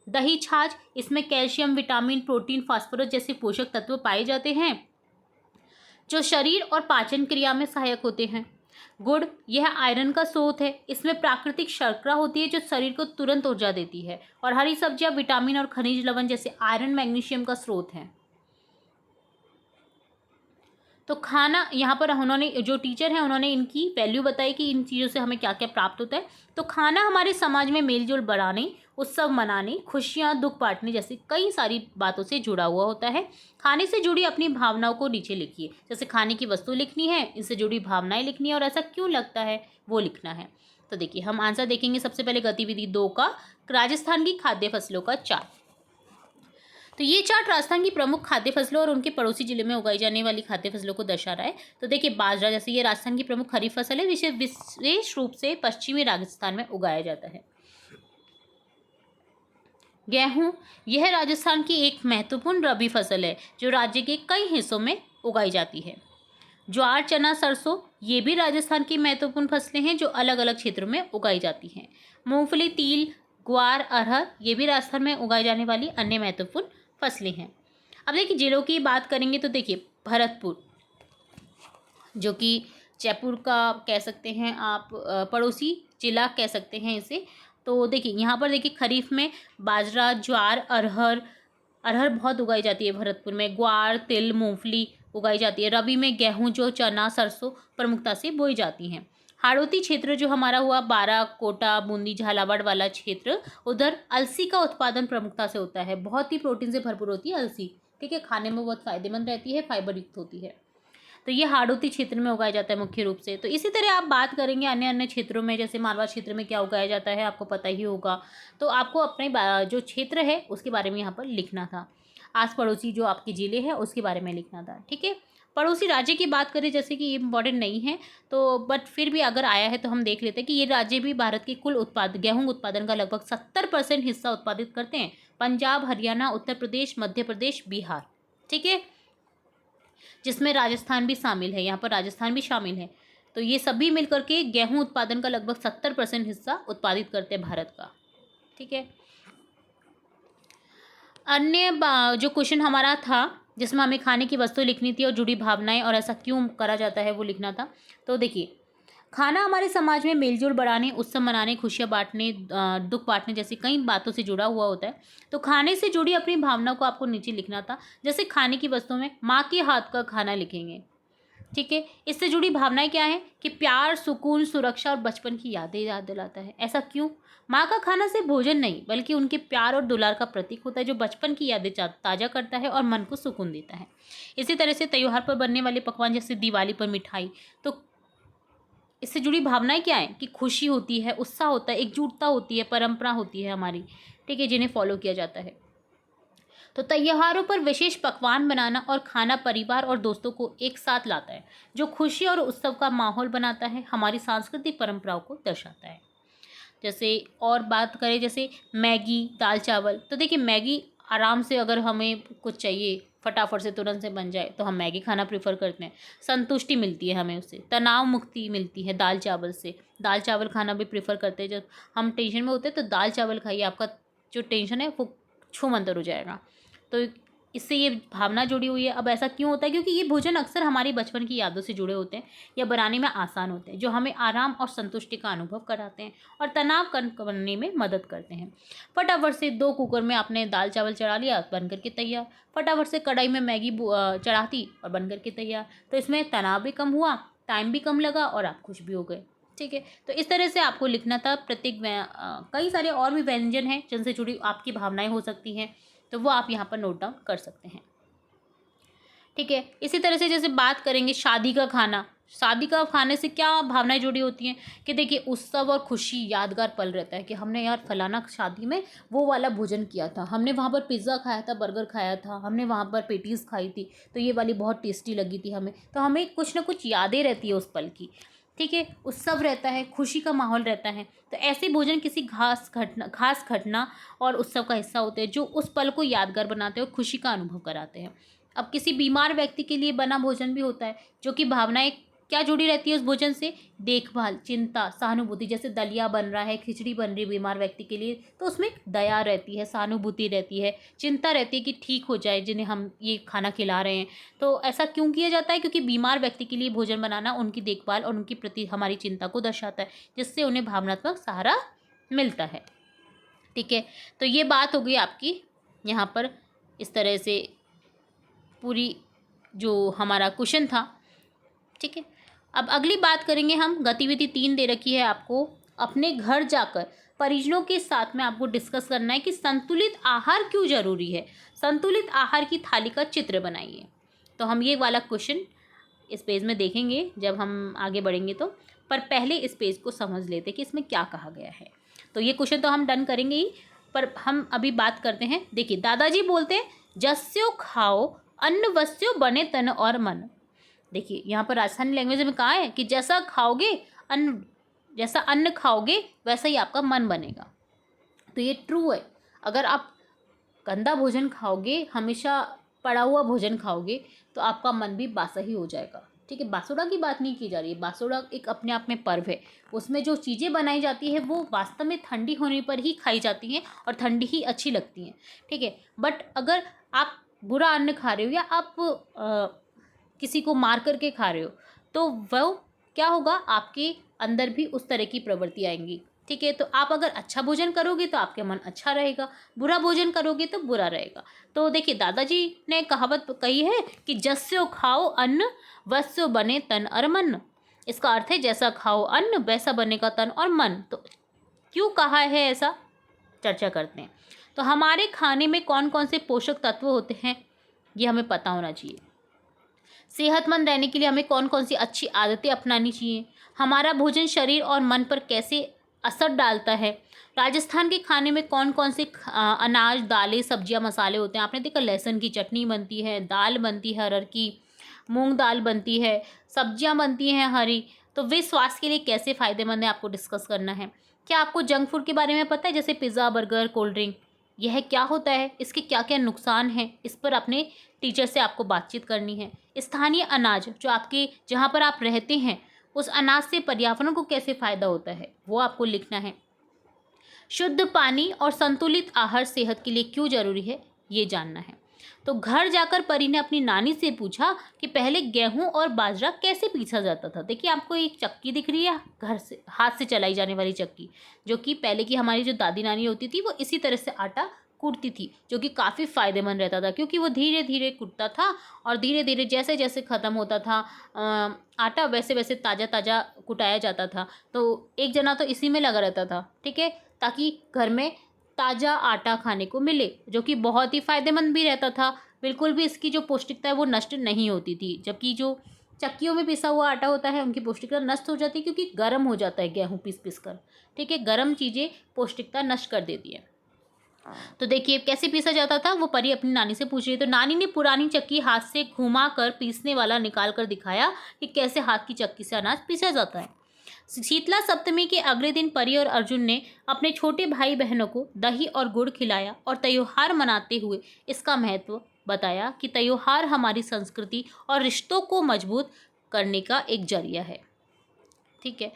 दही, छाछ, इसमें कैल्शियम, विटामिन, प्रोटीन, फास्फोरस जैसे पोषक तत्व पाए जाते हैं जो शरीर और पाचन क्रिया में सहायक होते हैं। गुड़, यह आयरन का स्रोत है, इसमें प्राकृतिक शर्करा होती है जो शरीर को तुरंत ऊर्जा देती है। और हरी सब्जियां विटामिन और खनिज लवण जैसे आयरन, मैग्नीशियम का स्रोत हैं। तो खाना, यहाँ पर उन्होंने, जो टीचर हैं उन्होंने इनकी वैल्यू बताई कि इन चीज़ों से हमें क्या क्या प्राप्त होता है। तो खाना हमारे समाज में मेल जोल बढ़ाने, उत्सव मनाने, खुशियाँ दुख बांटने जैसे कई सारी बातों से जुड़ा हुआ होता है। खाने से जुड़ी अपनी भावनाओं को नीचे लिखिए। जैसे खाने की वस्तु लिखनी है, इनसे जुड़ी भावनाएं लिखनी है और ऐसा क्यों लगता है वो लिखना है। तो देखिए हम आंसर देखेंगे। सबसे पहले गतिविधि 2 का, राजस्थान की खाद्य फसलों का चार्ट। तो ये चार्ट राजस्थान की प्रमुख खाद्य फसलों और उनके पड़ोसी जिले में उगाई जाने वाली खाद्य फसलों को दर्शा रहा है। तो देखिए बाजरा, जैसे ये राजस्थान की प्रमुख खरीफ फसल है, विशेष रूप से पश्चिमी राजस्थान में उगाया जाता है। गेहूं, यह राजस्थान की एक महत्वपूर्ण रबी फसल है जो राज्य के कई हिस्सों में उगाई जाती है। ज्वार, चना, सरसों, ये भी राजस्थान की महत्वपूर्ण फसलें हैं जो अलग अलग क्षेत्रों में उगाई जाती हैं। मूंगफली, तिल, ग्वार, अरहर, ये भी राजस्थान में उगाई जाने वाली अन्य महत्वपूर्ण फसलें हैं। अब देखिए जिलों की बात करेंगे तो देखिए भरतपुर, जो कि जयपुर का कह सकते हैं आप, पड़ोसी जिला कह सकते हैं इसे। तो देखिए यहाँ पर देखिए खरीफ में बाजरा, ज्वार, अरहर बहुत उगाई जाती है भरतपुर में। ग्वार, तिल, मूंगफली उगाई जाती है। रबी में गेहूं, जो चना, सरसों प्रमुखता से बोई जाती हैं। हाड़ौती क्षेत्र जो हमारा हुआ, बारा, कोटा, बूंदी, झालावाड़ वाला क्षेत्र, उधर अलसी का उत्पादन प्रमुखता से होता है। बहुत ही प्रोटीन से भरपूर होती है अलसी। ठीक है, खाने में बहुत फायदेमंद रहती है, फाइबर युक्त होती है। तो ये हाड़ौती क्षेत्र में उगाया जाता है मुख्य रूप से। तो इसी तरह आप बात करेंगे अन्य अन्य क्षेत्रों में, जैसे मालवा क्षेत्र में क्या उगाया जाता है आपको पता ही होगा। तो आपको अपने जो क्षेत्र है उसके बारे में यहाँ पर लिखना था। आस पड़ोसी जो आपके जिले हैं उसके बारे में लिखना था। ठीक है, पड़ोसी राज्य की बात करें, जैसे कि ये इंपॉर्टेंट नहीं है तो, बट फिर भी अगर आया है तो हम देख लेते हैं कि ये राज्य भी भारत के कुल गेहूं उत्पादन का लगभग 70% हिस्सा उत्पादित करते हैं। पंजाब, हरियाणा, उत्तर प्रदेश, मध्य प्रदेश, बिहार। ठीक है, जिसमें राजस्थान भी शामिल है, यहाँ पर राजस्थान भी शामिल है। तो ये सभी मिलकर के गेहूं उत्पादन का लगभग 70% हिस्सा उत्पादित करते हैं भारत का। ठीक है, अन्य जो क्वेश्चन हमारा था जिसमें हमें खाने की वस्तु लिखनी थी और जुड़ी भावनाएं और ऐसा क्यों करा जाता है वो लिखना था। तो देखिए, खाना हमारे समाज में मेलजोल बढ़ाने, उत्सव मनाने, खुशियाँ बांटने, दुख बांटने जैसी कई बातों से जुड़ा हुआ होता है। तो खाने से जुड़ी अपनी भावना को आपको नीचे लिखना था। जैसे खाने की वस्तुओं में माँ के हाथ का खाना लिखेंगे। ठीक है, इससे जुड़ी भावनाएं क्या है कि प्यार, सुकून, सुरक्षा और बचपन की यादें याद दिलाता है। ऐसा क्यों? माँ का खाना सिर्फ भोजन नहीं बल्कि उनके प्यार और दुलार का प्रतीक होता है, जो बचपन की यादें ताज़ा करता है और मन को सुकून देता है। इसी तरह से त्योहार पर बनने वाले पकवान जैसे दिवाली पर मिठाई, तो इससे जुड़ी भावनाएं क्या है कि खुशी होती है, उत्साह होता है, एकजुटता होती है, परंपरा होती है हमारी। ठीक है, जिन्हें फॉलो किया जाता है। तो त्योहारों पर विशेष पकवान बनाना और खाना परिवार और दोस्तों को एक साथ लाता है, जो खुशी और उत्सव का माहौल बनाता है, हमारी सांस्कृतिक परंपराओं को दर्शाता है। जैसे और बात करें जैसे मैगी, दाल चावल, तो देखिए मैगी आराम से अगर हमें कुछ चाहिए फटाफट से तुरंत से बन जाए तो हम मैगी खाना प्रेफर करते हैं। संतुष्टि मिलती है हमें उससे, तनाव मुक्ति मिलती है दाल चावल से। दाल चावल खाना भी प्रेफर करते हैं। जब हम टेंशन में होते हैं तो दाल चावल खाइए, आपका जो टेंशन है वो छूमंतर हो जाएगा। तो इससे ये भावना जुड़ी हुई है। अब ऐसा क्यों होता है? क्योंकि ये भोजन अक्सर हमारी बचपन की यादों से जुड़े होते हैं या बनाने में आसान होते हैं, जो हमें आराम और संतुष्टि का अनुभव कराते हैं और तनाव कम करने में मदद करते हैं। फटाफट से 2 कुकर में आपने दाल चावल चढ़ा लिया, बन करके तैयार। फटाफट से कढ़ाई में मैगी चढ़ाती और बन करके तैयार। तो इसमें तनाव भी कम हुआ, टाइम भी कम लगा और आप खुश भी हो गए। ठीक है, तो इस तरह से आपको लिखना था। प्रत्येक कई सारे और भी व्यंजन हैं जिनसे जुड़ी आपकी भावनाएं हो सकती हैं, तो वो आप यहाँ पर नोट डाउन कर सकते हैं। ठीक है, इसी तरह से जैसे बात करेंगे शादी का खाना। शादी का खाने से क्या भावनाएं जुड़ी होती हैं कि देखिए उत्सव और खुशी, यादगार पल रहता है कि हमने यार फलाना शादी में वो वाला भोजन किया था, हमने वहाँ पर पिज़्ज़ा खाया था, बर्गर खाया था, हमने वहाँ पर पेटीज़ खाई थी, तो ये वाली बहुत टेस्टी लगी थी हमें। तो हमें कुछ ना कुछ यादें रहती है उस पल की। ठीक है, उत्सव रहता है, खुशी का माहौल रहता है। तो ऐसे भोजन किसी खास घटना और उत्सव का हिस्सा होते हैं, जो उस पल को यादगार बनाते हैं और खुशी का अनुभव कराते हैं। अब किसी बीमार व्यक्ति के लिए बना भोजन भी होता है, जो कि भावनाएं क्या जुड़ी रहती है उस भोजन से? देखभाल, चिंता, सहानुभूति। जैसे दलिया बन रहा है, खिचड़ी बन रही है बीमार व्यक्ति के लिए, तो उसमें दया रहती है, सहानुभूति रहती है, चिंता रहती है कि ठीक हो जाए जिन्हें हम ये खाना खिला रहे हैं। तो ऐसा क्यों किया जाता है? क्योंकि बीमार व्यक्ति के लिए भोजन बनाना उनकी देखभाल और उनके प्रति हमारी चिंता को दर्शाता है, जिससे उन्हें भावनात्मक सहारा मिलता है। ठीक है, तो ये बात हो गई आपकी यहाँ पर। इस तरह से पूरी जो हमारा क्वेश्चन था। ठीक है, अब अगली बात करेंगे हम। गतिविधि 3 दे रखी है आपको। अपने घर जाकर परिजनों के साथ में आपको डिस्कस करना है कि संतुलित आहार क्यों जरूरी है। संतुलित आहार की थाली का चित्र बनाइए। तो हम ये वाला क्वेश्चन इस पेज में देखेंगे जब हम आगे बढ़ेंगे तो, पर पहले इस पेज को समझ लेते कि इसमें क्या कहा गया है। तो ये क्वेश्चन तो हम डन करेंगे ही, पर हम अभी बात करते हैं। देखिए, दादाजी बोलते हैं जस्यो खाओ अन्न वस्यो बने तन और मन। देखिए यहाँ पर राजस्थानी लैंग्वेज में कहा है कि जैसा खाओगे अन्न, जैसा अन्न खाओगे वैसा ही आपका मन बनेगा। तो ये ट्रू है। अगर आप गंदा भोजन खाओगे, हमेशा पड़ा हुआ भोजन खाओगे, तो आपका मन भी बासा ही हो जाएगा। ठीक है, बासुड़ा की बात नहीं की जा रही है। बासुड़ा एक अपने आप में पर्व है। उसमें जो चीज़ें बनाई जाती है वो वास्तव में ठंडी होने पर ही खाई जाती हैं और ठंडी ही अच्छी लगती हैं। ठीक है, बट अगर आप बुरा अन्न खा रहे हो या आप किसी को मार करके खा रहे हो, तो वो क्या होगा, आपके अंदर भी उस तरह की प्रवृत्ति आएंगी। ठीक है, तो आप अगर अच्छा भोजन करोगे तो आपके मन अच्छा रहेगा, बुरा भोजन करोगे तो बुरा रहेगा। तो देखिए, दादाजी ने कहावत कही है कि जस्यो खाओ अन्न वस्यो बने तन और मन। इसका अर्थ है जैसा खाओ अन्न वैसा बनेगा तन और मन। तो क्यों कहा है ऐसा, चर्चा करते हैं। तो हमारे खाने में कौन कौन से पोषक तत्व होते हैं ये हमें पता होना चाहिए। सेहतमंद रहने के लिए हमें कौन कौन सी अच्छी आदतें अपनानी चाहिए। हमारा भोजन शरीर और मन पर कैसे असर डालता है। राजस्थान के खाने में कौन कौन से अनाज, दालें, सब्जियां, मसाले होते हैं। आपने देखा लहसुन की चटनी बनती है, दाल बनती है अरहर की, मूंग दाल बनती है, सब्जियां बनती हैं हरी। तो वे स्वास्थ्य के लिए कैसे फ़ायदेमंद है आपको डिस्कस करना है। क्या आपको जंक फूड के बारे में पता है, जैसे पिज़्ज़ा, बर्गर, कोल्ड ड्रिंक, यह क्या होता है, इसके क्या क्या नुकसान हैं, इस पर अपने टीचर से आपको बातचीत करनी है। स्थानीय अनाज जो आपके जहाँ पर आप रहते हैं उस अनाज से पर्यावरण को कैसे फायदा होता है वो आपको लिखना है। शुद्ध पानी और संतुलित आहार सेहत के लिए क्यों जरूरी है ये जानना है। तो घर जाकर परी ने अपनी नानी से पूछा कि पहले गेहूं और बाजरा कैसे पीसा जाता था। देखिए आपको एक चक्की दिख रही है, घर से हाथ से चलाई जाने वाली चक्की, जो कि पहले की हमारी जो दादी नानी होती थी वो इसी तरह से आटा कूटती थी, जो कि काफ़ी फ़ायदेमंद रहता था क्योंकि वो धीरे धीरे कूटता था और धीरे धीरे जैसे जैसे ख़त्म होता था आटा वैसे वैसे ताज़ा ताज़ा कुटाया जाता था। तो एक जना तो इसी में लगा रहता था, ठीक है, ताकि घर में ताज़ा आटा खाने को मिले, जो कि बहुत ही फ़ायदेमंद भी रहता था। बिल्कुल भी इसकी जो पौष्टिकता है वो नष्ट नहीं होती थी, जबकि जो चक्कियों में पिसा हुआ आटा होता है उनकी पौष्टिकता नष्ट हो जाती है क्योंकि गर्म हो जाता है गेहूँ पीस पीस कर, ठीक है, गर्म चीज़ें पौष्टिकता नष्ट कर देती है। तो देखिए कैसे पीसा जाता था, वो परी अपनी नानी से पूछ रही है। तो नानी ने पुरानी चक्की हाथ से घुमा कर पीसने वाला निकाल कर दिखाया कि कैसे हाथ की चक्की से अनाज पीसा जाता है। शीतला सप्तमी के अगले दिन परी और अर्जुन ने अपने छोटे भाई बहनों को दही और गुड़ खिलाया और त्योहार मनाते हुए इसका महत्व बताया कि त्योहार हमारी संस्कृति और रिश्तों को मजबूत करने का एक जरिया है। ठीक है,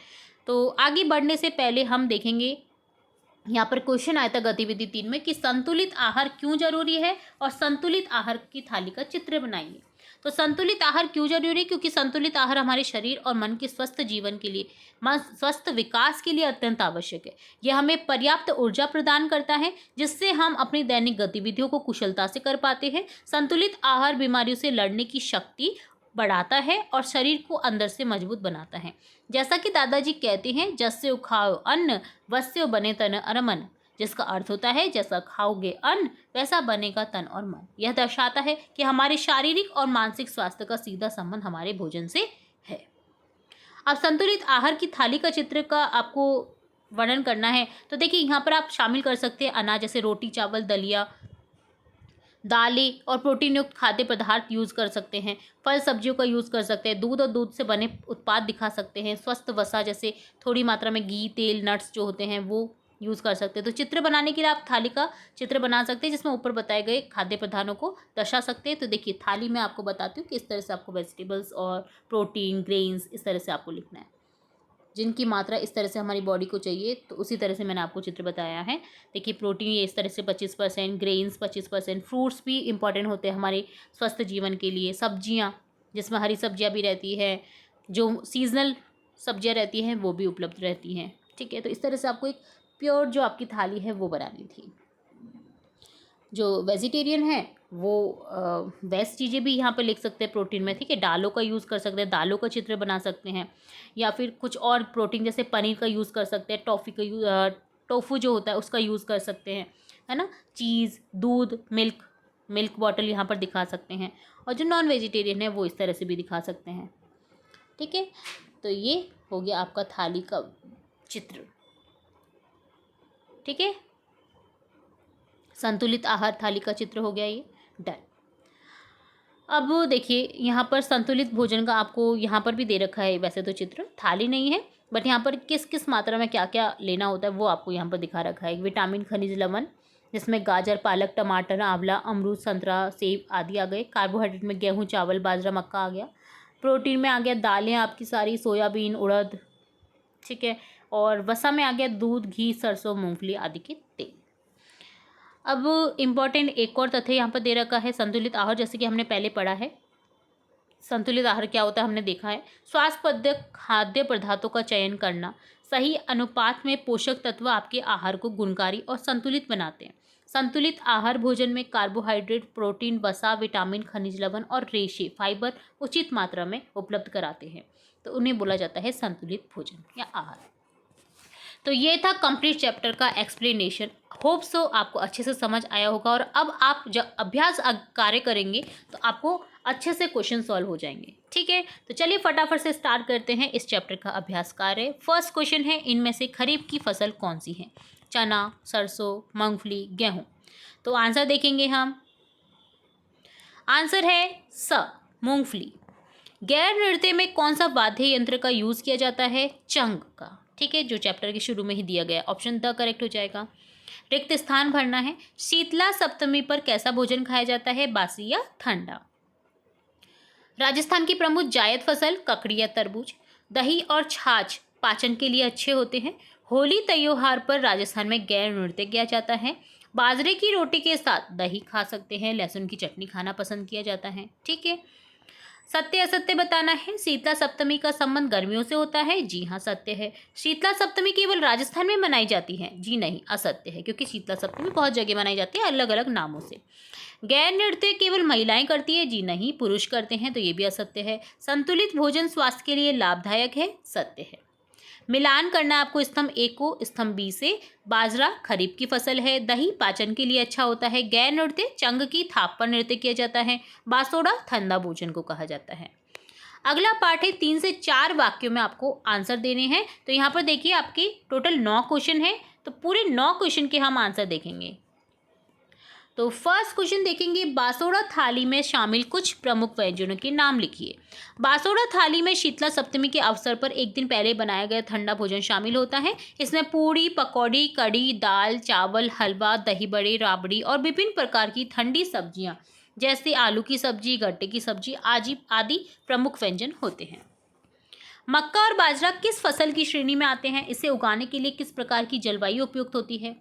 तो आगे बढ़ने से पहले हम देखेंगे यहाँ पर क्वेश्चन आया था गतिविधि 3 में कि संतुलित आहार क्यों जरूरी है और संतुलित आहार की थाली का चित्र बनाइए। तो संतुलित आहार क्यों जरूरी है, क्योंकि संतुलित आहार हमारे शरीर और मन के स्वस्थ जीवन के लिए, स्वस्थ विकास के लिए अत्यंत आवश्यक है। यह हमें पर्याप्त ऊर्जा प्रदान करता है जिससे हम अपनी दैनिक गतिविधियों को कुशलता से कर पाते हैं। संतुलित आहार बीमारियों से लड़ने की शक्ति बढ़ाता है और शरीर को अंदर से मजबूत बनाता है। जैसा कि दादाजी कहते हैं, जस्से खाओ अन्न वस्यो बने तन और मन, जिसका अर्थ होता है जैसा खाओगे अन्न वैसा बनेगा तन और मन। यह दर्शाता है कि हमारे शारीरिक और मानसिक स्वास्थ्य का सीधा संबंध हमारे भोजन से है। अब संतुलित आहार की थाली का चित्र का आपको वर्णन करना है। तो देखिए यहाँ पर आप शामिल कर सकते हैं अनाज जैसे रोटी, चावल, दलिया, दालें और प्रोटीन युक्त खाद्य पदार्थ यूज़ कर सकते हैं। फल सब्जियों का यूज़ कर सकते हैं। दूध और दूध से बने उत्पाद दिखा सकते हैं। स्वस्थ वसा जैसे थोड़ी मात्रा में घी, तेल, नट्स जो होते हैं वो यूज़ कर सकते हैं। तो चित्र बनाने के लिए आप थाली का चित्र बना सकते हैं जिसमें ऊपर बताए गए खाद्य पदार्थों को दर्शा सकते हैं। तो देखिए थाली में आपको बताती हूँ कि इस तरह से आपको वेजिटेबल्स और प्रोटीन, ग्रेन्स इस तरह से आपको लिखना है, जिनकी मात्रा इस तरह से हमारी बॉडी को चाहिए। तो उसी तरह से मैंने आपको चित्र बताया है। देखिए प्रोटीन ये इस तरह से 25%, ग्रेन्स 25%, फ्रूट्स भी इंपॉर्टेंट होते हैं हमारे स्वस्थ जीवन के लिए, सब्जियां जिसमें हरी सब्जियां भी रहती है, जो सीजनल सब्जियां रहती हैं वो भी उपलब्ध रहती हैं। ठीक है, तो इस तरह से आपको एक प्योर जो आपकी थाली है वो बनानी थी। जो वेजिटेरियन है वो वेस्ट चीज़ें भी यहाँ पर लिख सकते हैं प्रोटीन में, ठीक है, दालों का यूज़ कर सकते हैं, दालों का चित्र बना सकते हैं, या फिर कुछ और प्रोटीन जैसे पनीर का यूज़ कर सकते हैं, टोफू जो होता है उसका यूज़ कर सकते हैं, है ना, चीज़, दूध, मिल्क बॉटल यहाँ पर दिखा सकते हैं। और जो नॉन वेजिटेरियन है वो इस तरह से भी दिखा सकते हैं। ठीक है, तो ये हो गया आपका थाली का चित्र। ठीक है, संतुलित आहार थाली का चित्र हो गया ये डन। अब देखिए यहाँ पर संतुलित भोजन का आपको यहाँ पर भी दे रखा है, वैसे तो चित्र थाली नहीं है बट यहाँ पर किस किस मात्रा में क्या क्या लेना होता है वो आपको यहाँ पर दिखा रखा है। विटामिन, खनिज, लवण जिसमें गाजर, पालक, टमाटर, आंवला, अमरूद, संतरा, सेब आदि आ गए। कार्बोहाइड्रेट में गेहूँ, चावल, बाजरा, मक्का आ गया। प्रोटीन में आ गया दालें आपकी सारी, सोयाबीन, उड़द, ठीक है, और वसा में आ गया दूध, घी, सरसों, मूंगफली आदि के तेल। अब इम्पॉर्टेंट एक और तथ्य यहाँ पर दे रखा है संतुलित आहार, जैसे कि हमने पहले पढ़ा है। संतुलित आहार क्या होता है हमने देखा है। स्वास्थ्यवर्धक खाद्य पदार्थों का चयन करना, सही अनुपात में पोषक तत्व आपके आहार को गुणकारी और संतुलित बनाते हैं। संतुलित आहार भोजन में कार्बोहाइड्रेट, प्रोटीन, वसा, विटामिन, खनिज, लवण और रेशे, फाइबर उचित मात्रा में उपलब्ध कराते हैं, तो उन्हें बोला जाता है संतुलित भोजन या आहार। तो ये था कंप्लीट चैप्टर का एक्सप्लेनेशन। होप सो आपको अच्छे से समझ आया होगा और अब आप जब अभ्यास कार्य करेंगे तो आपको अच्छे से क्वेश्चन सॉल्व हो जाएंगे। ठीक है, तो चलिए फटाफट से स्टार्ट करते हैं इस चैप्टर का अभ्यास कार्य। फर्स्ट क्वेश्चन है, इनमें से खरीफ की फसल कौन सी है? चना, सरसों, मूंगफली, गेहूँ। तो आंसर देखेंगे हम। आंसर है स, मूंगफली। गैर नृत्य में कौन सा वाद्य यंत्र का यूज किया जाता है? चंग का। ठीक है, जो चैप्टर के शुरू में ही दिया गया, ऑप्शन द करेक्ट हो जाएगा। रिक्त स्थान भरना है। शीतला सप्तमी पर कैसा भोजन खाया जाता है? बासी या ठंडा। राजस्थान की प्रमुख जायद फसल ककड़ी या तरबूज। दही और छाछ पाचन के लिए अच्छे होते हैं। होली त्योहार पर राजस्थान में गैर नृत्य किया जाता है। बाजरे की रोटी के साथ दही खा सकते हैं। लहसुन की चटनी खाना पसंद किया जाता है। ठीक है। सत्य असत्य बताना है। शीतला सप्तमी का संबंध गर्मियों से होता है। जी हाँ, सत्य है। शीतला सप्तमी केवल राजस्थान में मनाई जाती है। जी नहीं, असत्य है, क्योंकि शीतला सप्तमी बहुत जगह मनाई जाती है अलग अलग नामों से। गैर नृत्य केवल महिलाएं करती है। जी नहीं, पुरुष करते हैं, तो ये भी असत्य है। संतुलित भोजन स्वास्थ्य के लिए लाभदायक है। सत्य है। मिलान करना है आपको स्तंभ ए को स्तंभ बी से। बाजरा खरीफ की फसल है। दही पाचन के लिए अच्छा होता है। गैर नृत्य चंग की थाप पर नृत्य किया जाता है। बासोड़ा ठंडा भोजन को कहा जाता है। अगला पार्ट है 3 से 4 वाक्यों में आपको आंसर देने हैं। तो यहाँ पर देखिए आपके टोटल 9 क्वेश्चन है, तो पूरे 9 क्वेश्चन के हम आंसर देखेंगे। तो फर्स्ट क्वेश्चन देखेंगे, बासोड़ा थाली में शामिल कुछ प्रमुख व्यंजनों के नाम लिखिए। बासोड़ा थाली में शीतला सप्तमी के अवसर पर एक दिन पहले बनाया गया ठंडा भोजन शामिल होता है। इसमें पूड़ी, पकौड़ी, कढ़ी, दाल, चावल, हलवा, दही बड़े, राबड़ी और विभिन्न प्रकार की ठंडी सब्जियां जैसे आलू की सब्जी, गट्टे की सब्जी आदि प्रमुख व्यंजन होते हैं। मक्का और बाजरा किस फसल की श्रेणी में आते हैं? इसे उगाने के लिए किस प्रकार की जलवायु उपयुक्त होती है?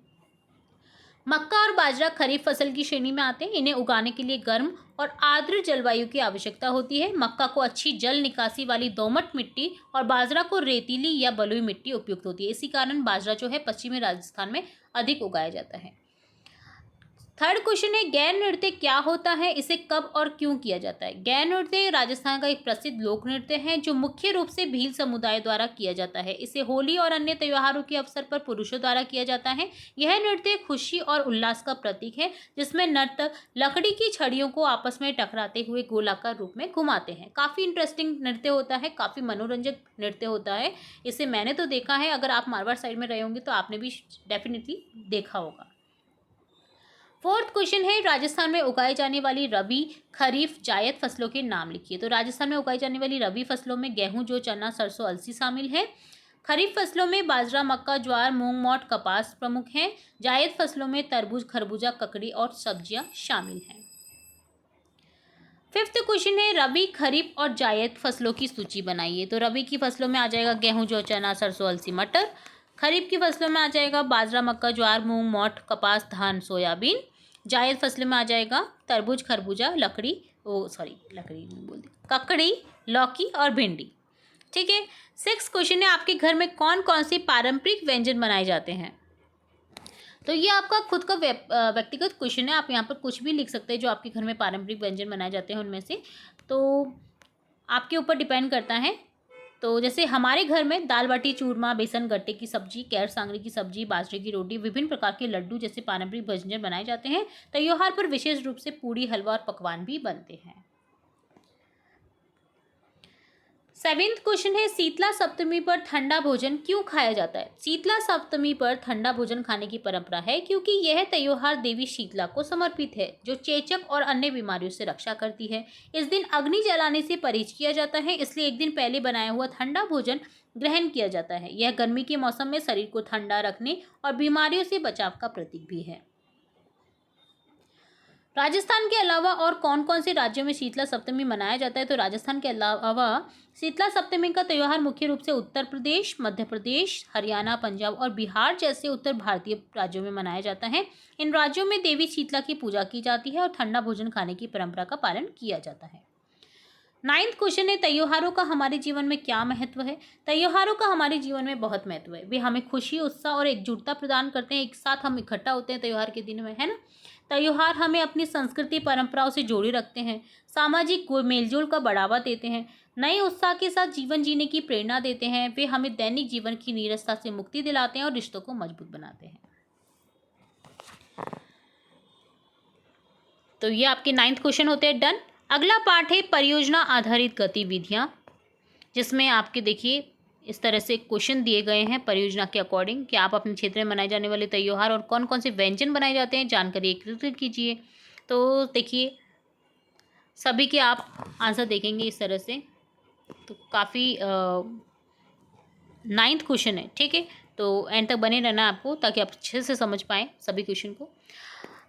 मक्का और बाजरा खरीफ फसल की श्रेणी में आते हैं। इन्हें उगाने के लिए गर्म और आर्द्र जलवायु की आवश्यकता होती है। मक्का को अच्छी जल निकासी वाली दोमट मिट्टी और बाजरा को रेतीली या बलुई मिट्टी उपयुक्त होती है। इसी कारण बाजरा जो है पश्चिमी राजस्थान में अधिक उगाया जाता है। थर्ड क्वेश्चन है, गैर नृत्य क्या होता है? इसे कब और क्यों किया जाता है? गैर नृत्य राजस्थान का एक प्रसिद्ध लोक नृत्य है जो मुख्य रूप से भील समुदाय द्वारा किया जाता है। इसे होली और अन्य त्योहारों के अवसर पर पुरुषों द्वारा किया जाता है। यह नृत्य खुशी और उल्लास का प्रतीक है, जिसमें नर्तक लकड़ी की छड़ियों को आपस में टकराते हुए गोलाकार रूप में घुमाते हैं। काफ़ी इंटरेस्टिंग नृत्य होता है, काफ़ी मनोरंजक नृत्य होता है। इसे मैंने तो देखा है, अगर आप मारवाड़ साइड में रहे होंगे तो आपने भी डेफिनेटली देखा होगा। फोर्थ क्वेश्चन है, राजस्थान में उगाई जाने वाली रबी, खरीफ, जायद फसलों के नाम लिखिए। तो राजस्थान में उगाई जाने वाली रबी फसलों में गेहूं, जौ, चना, सरसों, अलसी शामिल है। खरीफ फसलों में बाजरा, मक्का, ज्वार, मूंग, मोठ, कपास प्रमुख हैं। जायद फसलों में तरबूज, खरबूजा, ककड़ी और सब्जियां शामिल हैं। फिफ्थ क्वेश्चन है, रबी, खरीफ और जायद फसलों की सूची बनाइए। तो रबी की फसलों में आ जाएगा गेहूं, जौ, चना, सरसों, अलसी, मटर। खरीफ की फसलों में आ जाएगा बाजरा, मक्का, ज्वार, मूंग, मोठ, कपास, धान, सोयाबीन। जायद फसलों में आ जाएगा तरबूज, खरबूजा, लकड़ी नहीं बोलती, ककड़ी, लौकी और भिंडी। ठीक है। सिक्स क्वेश्चन है, आपके घर में कौन कौन से पारंपरिक व्यंजन बनाए जाते हैं? तो ये आपका खुद का व्यक्तिगत क्वेश्चन है। आप यहाँ पर कुछ भी लिख सकते हैं जो आपके घर में पारंपरिक व्यंजन बनाए जाते हैं उनमें से। तो आपके ऊपर डिपेंड करता है। तो जैसे हमारे घर में दाल बाटी चूरमा, बेसन गट्टे की सब्जी, कैर सांगरी की सब्जी, बाजरे की रोटी, विभिन्न प्रकार के लड्डू जैसे पारंपरिक व्यंजन बनाए जाते हैं। त्योहार पर विशेष रूप से पूड़ी, हलवा और पकवान भी बनते हैं। सेवेंथ क्वेश्चन है, शीतला सप्तमी पर ठंडा भोजन क्यों खाया जाता है? शीतला सप्तमी पर ठंडा भोजन खाने की परंपरा है क्योंकि यह त्योहार देवी शीतला को समर्पित है, जो चेचक और अन्य बीमारियों से रक्षा करती है। इस दिन अग्नि जलाने से परहेज किया जाता है, इसलिए एक दिन पहले बनाया हुआ ठंडा भोजन ग्रहण किया जाता है। यह गर्मी के मौसम में शरीर को ठंडा रखने और बीमारियों से बचाव का प्रतीक भी है। राजस्थान के अलावा और कौन कौन से राज्यों में शीतला सप्तमी मनाया जाता है? तो राजस्थान के अलावा शीतला सप्तमी का त्यौहार मुख्य रूप से उत्तर प्रदेश, मध्य प्रदेश, हरियाणा, पंजाब और बिहार जैसे उत्तर भारतीय राज्यों में मनाया जाता है। इन राज्यों में देवी शीतला की पूजा की जाती है और ठंडा भोजन खाने की परंपरा का पालन किया जाता है। नाइन्थ क्वेश्चन है, त्योहारों का हमारे जीवन में क्या महत्व है? त्योहारों का हमारे जीवन में बहुत महत्व है। वे हमें खुशी, उत्साह और एकजुटता प्रदान करते हैं। एक साथ हम इकट्ठा होते हैं त्योहार के दिन में, है ना। त्योहार हमें अपनी संस्कृति परंपराओं से जोड़े रखते हैं, सामाजिक मेलजोल का बढ़ावा देते हैं, नए उत्साह के साथ जीवन जीने की प्रेरणा देते हैं। वे हमें दैनिक जीवन की नीरसता से मुक्ति दिलाते हैं और रिश्तों को मजबूत बनाते हैं। तो ये आपके 9th क्वेश्चन होते हैं डन। अगला पार्ट है परियोजना आधारित गतिविधियां, जिसमें आपके देखिए इस तरह से क्वेश्चन दिए गए हैं परियोजना के अकॉर्डिंग कि आप अपने क्षेत्र में मनाए जाने वाले त्योहार और कौन कौन से व्यंजन बनाए जाते हैं जानकारी एकत्रित कीजिए। तो देखिए सभी के आप आंसर देखेंगे इस तरह से। तो काफ़ी 9th क्वेश्चन है, ठीक है। तो एंड तक बने रहना आपको ताकि आप अच्छे से समझ पाएँ सभी क्वेश्चन को।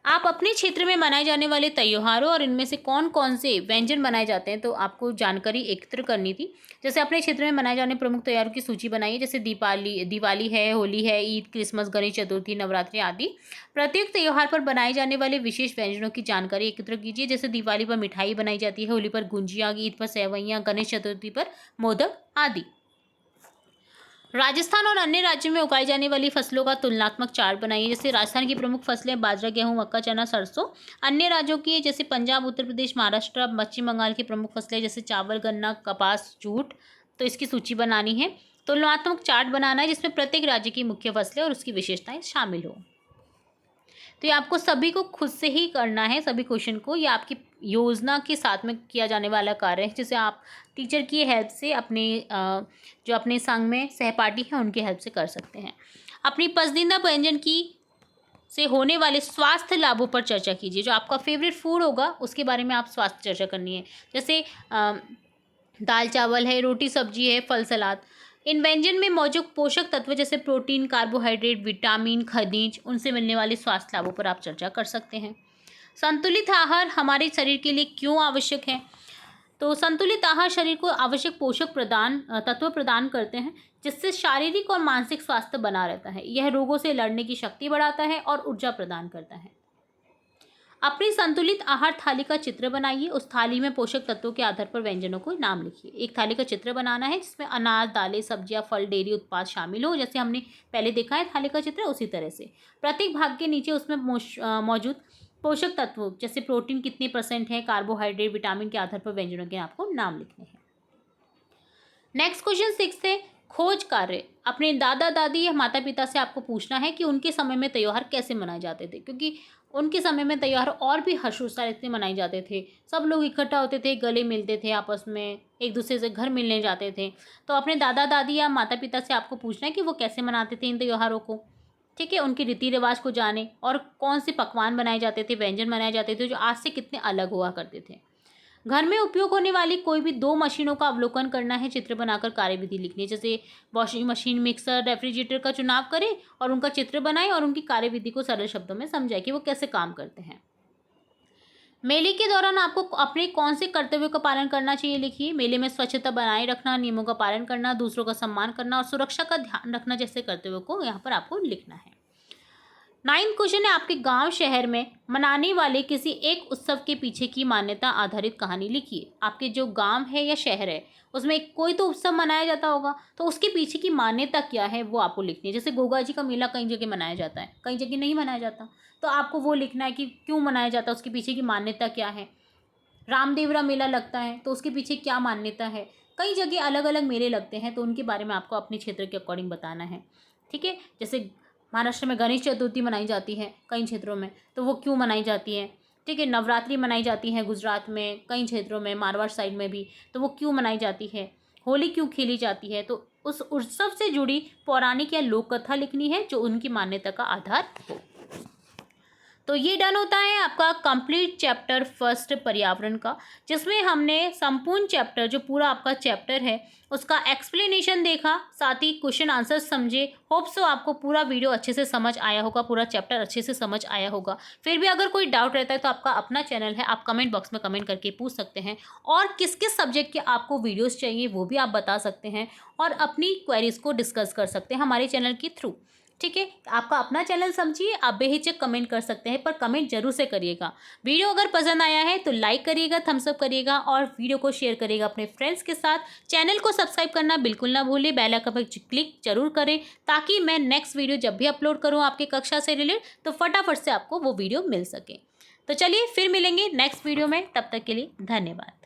आप अपने क्षेत्र में मनाए जाने वाले त्योहारों और इनमें से कौन कौन से व्यंजन बनाए जाते हैं तो आपको जानकारी एकत्र करनी थी। जैसे अपने क्षेत्र में मनाए जाने प्रमुख त्योहारों की सूची बनाइए, जैसे दीपावली दिवाली है, होली है, ईद, क्रिसमस, गणेश चतुर्थी, नवरात्रि आदि। प्रत्येक त्योहार पर बनाए जाने वाले विशेष व्यंजनों की जानकारी एकत्र कीजिए। जैसे दिवाली पर मिठाई बनाई जाती है, होली पर गुंजिया, ईद पर सेवइयाँ, गणेश चतुर्थी पर मोदक आदि। राजस्थान और अन्य राज्यों में उगाई जाने वाली फसलों का तुलनात्मक चार्ट बनाइए। जैसे राजस्थान की प्रमुख फसलें बाजरा, गेहूं, मक्का, चना, सरसों। अन्य राज्यों की जैसे पंजाब, उत्तर प्रदेश, महाराष्ट्र, पश्चिम बंगाल की प्रमुख फसलें जैसे चावल, गन्ना, कपास, जूट। तो इसकी सूची बनानी है। तुलनात्मक चार्ट बनाना है जिसमें प्रत्येक राज्य की मुख्य फसलें और उसकी विशेषताएं शामिल हो। तो ये आपको सभी को खुद से ही करना है, सभी क्वेश्चन को। ये आपकी योजना के साथ में किया जाने वाला कार्य है, जिसे आप टीचर की हेल्प से अपने जो अपने संग में सहपाठी हैं उनकी हेल्प से कर सकते हैं। अपनी पसंदीदा व्यंजन की से होने वाले स्वास्थ्य लाभों पर चर्चा कीजिए। जो आपका फेवरेट फूड होगा उसके बारे में आप स्वास्थ्य चर्चा करनी है। जैसे दाल चावल है, रोटी सब्जी है, फल सलाद। इन व्यंजन में मौजूद पोषक तत्व जैसे प्रोटीन, कार्बोहाइड्रेट, विटामिन, खनिज, उनसे मिलने वाले स्वास्थ्य लाभों पर आप चर्चा कर सकते हैं। संतुलित आहार हमारे शरीर के लिए क्यों आवश्यक है? तो संतुलित आहार शरीर को आवश्यक पोषक तत्व प्रदान करते हैं, जिससे शारीरिक और मानसिक स्वास्थ्य बना रहता है। यह रोगों से लड़ने की शक्ति बढ़ाता है और ऊर्जा प्रदान करता है। अपनी संतुलित आहार थाली का चित्र बनाइए। उस थाली में पोषक तत्वों के आधार पर व्यंजनों को नाम लिखिए। एक थाली का चित्र बनाना है जिसमें अनाज, दालें, सब्जियां, फल, डेयरी उत्पाद शामिल हो। जैसे हमने पहले देखा है थाली का चित्र, उसी तरह से प्रत्येक भाग के नीचे उसमें मौजूद पोषक तत्व जैसे प्रोटीन कितने % है, कार्बोहाइड्रेट, विटामिन के आधार पर व्यंजनों के आपको नाम लिखने हैं। नेक्स्ट क्वेश्चन 6 है खोज कार्य। अपने दादा दादी या माता पिता से आपको पूछना है कि उनके समय में त्योहार कैसे मनाए जाते थे, क्योंकि उनके समय में त्योहार और भी हर्षोल्लास इतने मनाए जाते थे। सब लोग इकट्ठा होते थे, गले मिलते थे, आपस में एक दूसरे से घर मिलने जाते थे। तो अपने दादा दादी या माता पिता से आपको पूछना है कि वो कैसे मनाते थे इन त्योहारों को। ठीक है, उनके रीति रिवाज को जाने और कौन से पकवान बनाए जाते थे, व्यंजन बनाए जाते थे जो आज से कितने अलग हुआ करते थे। घर में उपयोग होने वाली कोई भी 2 मशीनों का अवलोकन करना है, चित्र बनाकर कार्यविधि लिखनी है। जैसे वॉशिंग मशीन, मिक्सर, रेफ्रिजरेटर का चुनाव करें और उनका चित्र बनाएं और उनकी कार्यविधि को सरल शब्दों में समझाएं कि वो कैसे काम करते हैं। मेले के दौरान आपको अपने कौन से कर्तव्यों का पालन करना चाहिए लिखिए। मेले में स्वच्छता बनाए रखना, नियमों का पालन करना, दूसरों का सम्मान करना और सुरक्षा का ध्यान रखना जैसे कर्तव्यों को यहाँ पर आपको लिखना है। 9th क्वेश्चन है आपके गांव शहर में मनाने वाले किसी एक उत्सव के पीछे की मान्यता आधारित कहानी लिखिए। आपके जो गांव है या शहर है उसमें कोई तो उत्सव मनाया जाता होगा, तो उसके पीछे की मान्यता क्या है वो आपको लिखनी है। जैसे गोगा जी का मेला कई जगह मनाया जाता है, कई जगह नहीं मनाया जाता, तो आपको वो लिखना है कि क्यों मनाया जाता है, उसके पीछे की मान्यता क्या है। रामदेवरा मेला लगता है तो उसके पीछे क्या मान्यता है। कई जगह अलग अलग मेले लगते हैं तो उनके बारे में आपको अपने क्षेत्र के अकॉर्डिंग बताना है। ठीक है, जैसे महाराष्ट्र में गणेश चतुर्थी मनाई जाती है कई क्षेत्रों में, तो वो क्यों मनाई जाती है। ठीक है, नवरात्रि मनाई जाती है गुजरात में, कई क्षेत्रों में, मारवाड़ साइड में भी, तो वो क्यों मनाई जाती है। होली क्यों खेली जाती है, तो उस उत्सव से जुड़ी पौराणिक या लोक कथा लिखनी है जो उनकी मान्यता का आधार हो। तो ये डन होता है आपका कंप्लीट चैप्टर 1 पर्यावरण का, जिसमें हमने संपूर्ण चैप्टर जो पूरा आपका चैप्टर है उसका एक्सप्लेनेशन देखा, साथ ही क्वेश्चन आंसर समझे। होप सो आपको पूरा वीडियो अच्छे से समझ आया होगा, पूरा चैप्टर अच्छे से समझ आया होगा। फिर भी अगर कोई डाउट रहता है तो आपका अपना चैनल है, आप कमेंट बॉक्स में कमेंट करके पूछ सकते हैं। और किस किस सब्जेक्ट के आपको वीडियोज़ चाहिए वो भी आप बता सकते हैं और अपनी क्वेरीज़ को डिस्कस कर सकते हैं हमारे चैनल के थ्रू। ठीक है, आपका अपना चैनल समझिए, आप बेहिचक कमेंट कर सकते हैं, पर कमेंट जरूर से करिएगा। वीडियो अगर पसंद आया है तो लाइक करिएगा, थम्स अप करिएगा और वीडियो को शेयर करिएगा अपने फ्रेंड्स के साथ। चैनल को सब्सक्राइब करना बिल्कुल ना भूलें, बेल आइकन पर क्लिक जरूर करें ताकि मैं नेक्स्ट वीडियो जब भी अपलोड करूँ आपकी कक्षा से रिलेटेड तो फटाफट से आपको वो वीडियो मिल सके। तो चलिए फिर मिलेंगे नेक्स्ट वीडियो में, तब तक के लिए धन्यवाद।